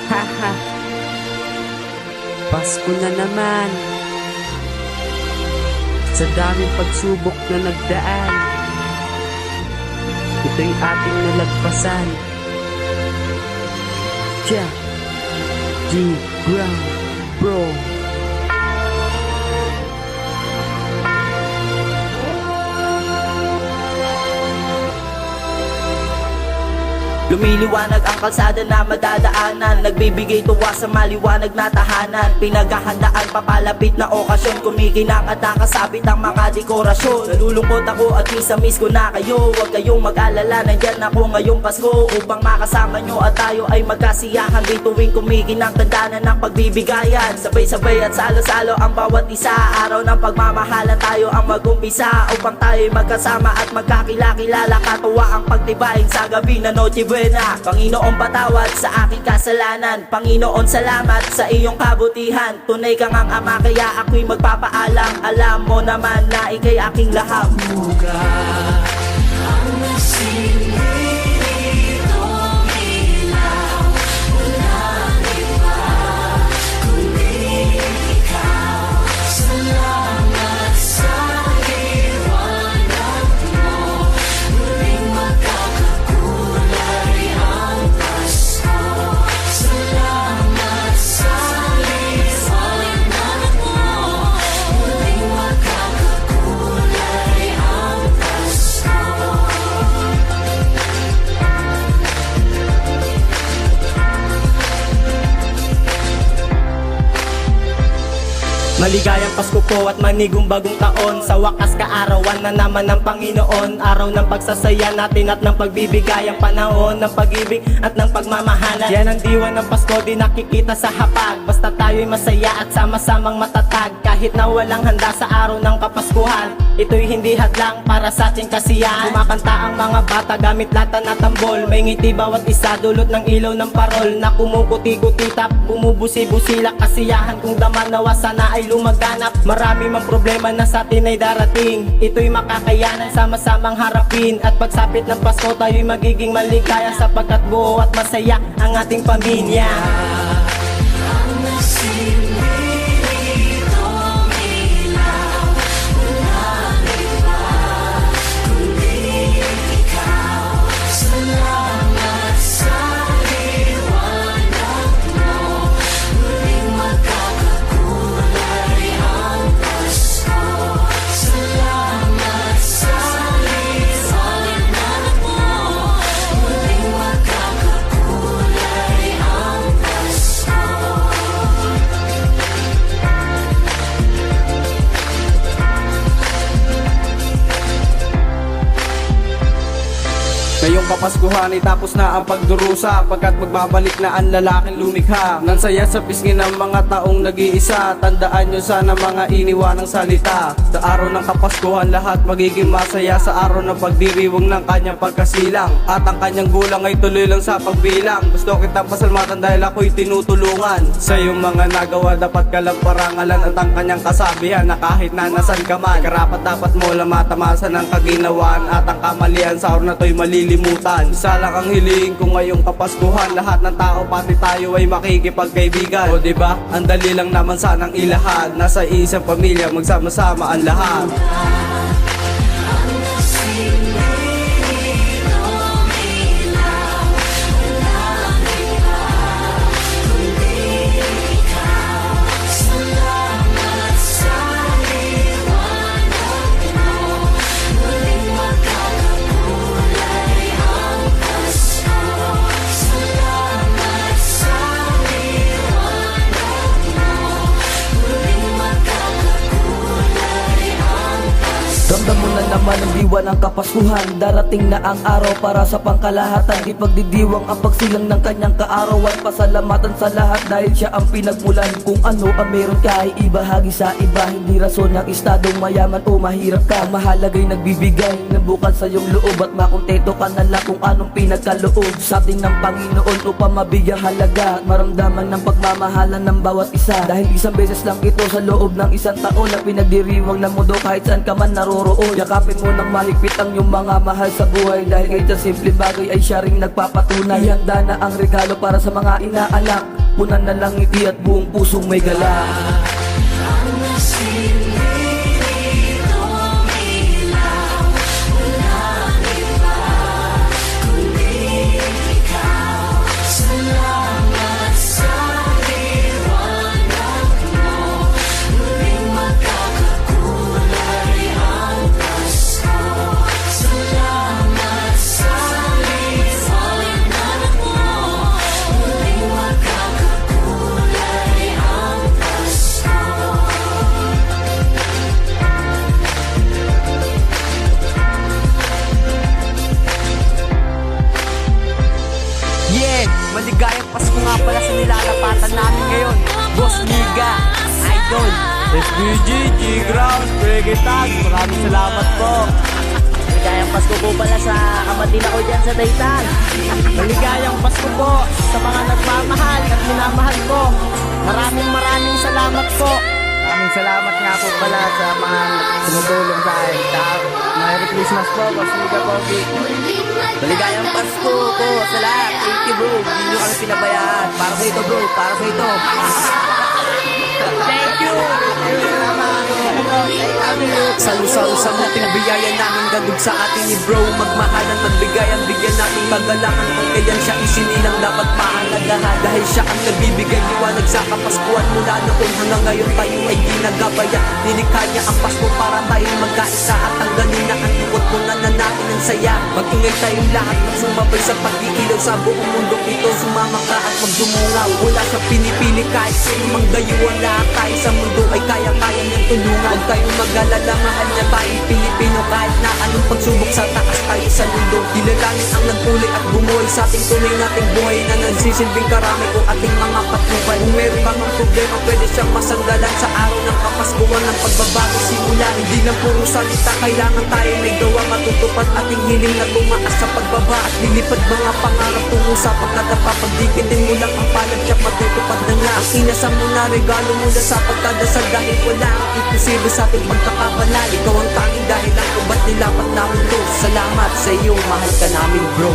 Haha, Pasko na naman. Sa daming pagsubok na nagdaan, ito'y ating nalagpasan. G-Ground Bro. Lumiliwanag ang kalsada na madadaanan, nagbibigay tuwa sa maliwanag na tahanan. Pinaghahandaan papalapit na okasyon, kumikinang at nakasabit ang mga dekorasyon. Nalulungkot ako at miss ko na kayo. Huwag kayong mag-alala, nandyan ako ngayong Pasko upang makasama nyo at tayo ay magkasiyahan. Di tuwing kumikinang tanda ng pagbibigayan, sabay-sabay at salo-salo ang bawat isa. Araw ng pagmamahalan tayo ang mag-umpisa upang tayo magkasama at magkakilala. Katuwa ang pagtibayin sa gabi na Noche Buena. Panginoon patawad sa aking kasalanan, Panginoon salamat sa iyong kabutihan. Tunay kang ang ama kaya ako'y magpapaalam. Alam mo naman na ika'y aking laham. Ang nasilitong ilaw, walang iba kundi ikaw. Salamat sa liwanag mo, muling magkakakulay ang Pasko. Salamat sa liwanag mo, muling magkakakulay ang Pasko. Maligayang Pasko po at manigong bagong taon. Sa wakas kaarawan na naman ng Panginoon, araw ng pagsasaya natin at ng pagbibigay. Ang panahon ng pag-ibig at ng pagmamahalan, yan ang diwa ng Pasko, di nakikita sa hapag. Basta tayo'y masaya at sama-samang matatag. Kahit na walang handa sa araw ng Kapaskuhan, ito'y hindi hadlang para sa ating kasiyahan. Kumakanta ang mga bata gamit lata na tambol, may ngiti bawat isa dulot ng ilaw ng parol. Na kumukuti-kuti tap, bumubusi-busila kasiyahan. Kung dama nawa sana ay lumaganap. Marami mang problema na sa atin ay darating, ito'y makakayanan, sama-samang harapin. At pagsapit ng Pasko tayo'y magiging maligaya, sapagkat buo at masaya ang ating pamilya. Ang nasilitong ilaw, walang iba kundi ikaw. Salamat sa liwanag mo, muling magkakakulay ang Pasko. Salamat sa liwanag mo, muling magkakakulay ang Pasko. Ngayong Kapaskuhan ay tapos na ang pagdurusa, pagkat magbabalik na ang lalaking lumikha. Nang saya sa pisngi ng mga taong nag-iisa, tandaan nyo sana mga iniwanang salita. Sa araw ng Kapaskuhan lahat magiging masaya, sa araw ng pagdiriwang ng kanyang pagkasilang. At ang kanyang gulang ay tuloy lang sa pagbilang. Gusto kitang pasalamatan dahil ako'y tinutulungan. Sa iyong mga nagawa dapat ka lang parangalan, at ang kanyang kasabihan na kahit na nasan ka man, karapat dapat mo lang matamasan ang kaginawaan. At ang kamalian sa araw na to'y malilimutan. Isa lang ang hiling ko ngayong Kapaskuhan, lahat ng tao pati tayo ay makikipagkaibigan. O diba, ang dali lang naman sanang ilahad, nasa isang pamilya magsama-sama ang lahat. Ang nasilitong ilaw, walang iba kundi ikaw. Salamat sa liwanag mo, muling magkakakulay ang Pasko. Salamat sa liwanag mo, muling magkakakulay ang Pasko. Ramdam mo na naman ang diwa ng Kapaskuhan. Darating na ang araw para sa pangkalahatan, ipagdidiwang ang pagsilang ng kanyang kaarawan. Pasalamatan sa lahat dahil siya ang pinagmulan. Kung ano ang meron ka ay ibahagi sa iba, hindi rason ng estadong mayaman o mahirap ka. Mahalaga'y nagbibigay ng bukal sa iyong loob, at makontento ka na lang kung anong pinagkaloob. Sabi ng Panginoon upang mabigyang halaga, maramdaman ng pagmamahalan ng bawat isa. Dahil isang beses lang ito sa loob ng isang taon, na pinagdiriwang ng mundo kahit saan ka man naroroon. Yakapin mo ng mahigpit ang iyong mga mahal sa buhay, dahil kahit sa simpleng bagay ay siya ring nagpapatunay. Ihanda na ang regalo para sa mga inaanak. punan na lang ngiti at buong pusong may gala. Ang nasilip itong ilaw, walang iba kundi ikaw. Salamat sa liwanag mo, muling magkakakulay ang Pasko. Salamat sa liwanag mo, muling magkakakulay ang Pasko. Yeah, maligayang Pasko nga pala sa nilalapatan namin ngayon. Boss Liga, Idol, SBG, G-Ground, Reggae Tag, maraming salamat po. Maligayang Pasko po pala sa kamatin ako dyan sa Taytay. Maligayang Pasko po sa mga nagmamahal at minamahal ko. Maraming salamat po. Maraming salamat nga po pala sa mga tumutulong sa akin. Merry Christmas po, Boss Liga Pogi. Maligayang Pasko po sa lahat. Thank you bro, hindi nyo kami pinabayaan. Para sa ito bro, para sa ito. Thank you. Salu-salu sa muting biyaya namin gandog sa atin ni bro. Magmahalan, magbigayan, bigyan natin kagalangan. Kung kailan siya isinilang dapat mahalagahan. Dahil siya ang nagbibigay liwanag sa kapaskuhan. Mula noon hanggang ngayon tayo ay ginagabaya. Nilikha niya ang Pasko para tayo magkaisa. At tanggalin na ang lungkot kung na natin ang saya. Mag-ingay tayong lahat, magsumabay sa pag-iilaw sa buong mundong ito. Sumama ka at magdumungaw. Wala sa pinipili kahit sino mang gayuhan. Lahat tayo sa mundo ay kaya-kaya niyang tulungan. Huwag tayong mag-alala, mahal niya tayong Pilipino. Kahit na anong pagsubok sa taas tayo sa mundo. Dilalangin ang nagtuloy at bumuhay sa ating tunay nating buhay na nagsisilbing karami kung ating mga patnubay. Kung meron kang ang problema, pwede siyang masanggalan sa araw ng kapaskuhan ng pagbabago simula. Hindi lang puro salita, kailangan tayo may gawa. Matutupad ating hiling na tumaas sa pagbaba at lilipad mga pangarap tungo sa pagkatapa. Pagdikitin mo lang ang palad siya, matutupad na nga. Ang inasam mo na regalo mula sa pagkadasal. Dahil wala ang imposible sa ating pagkakabanal. Ikaw ang tanging dahil ang kubat nilapat namin to. Salamat sa iyo, mahal ka namin bro.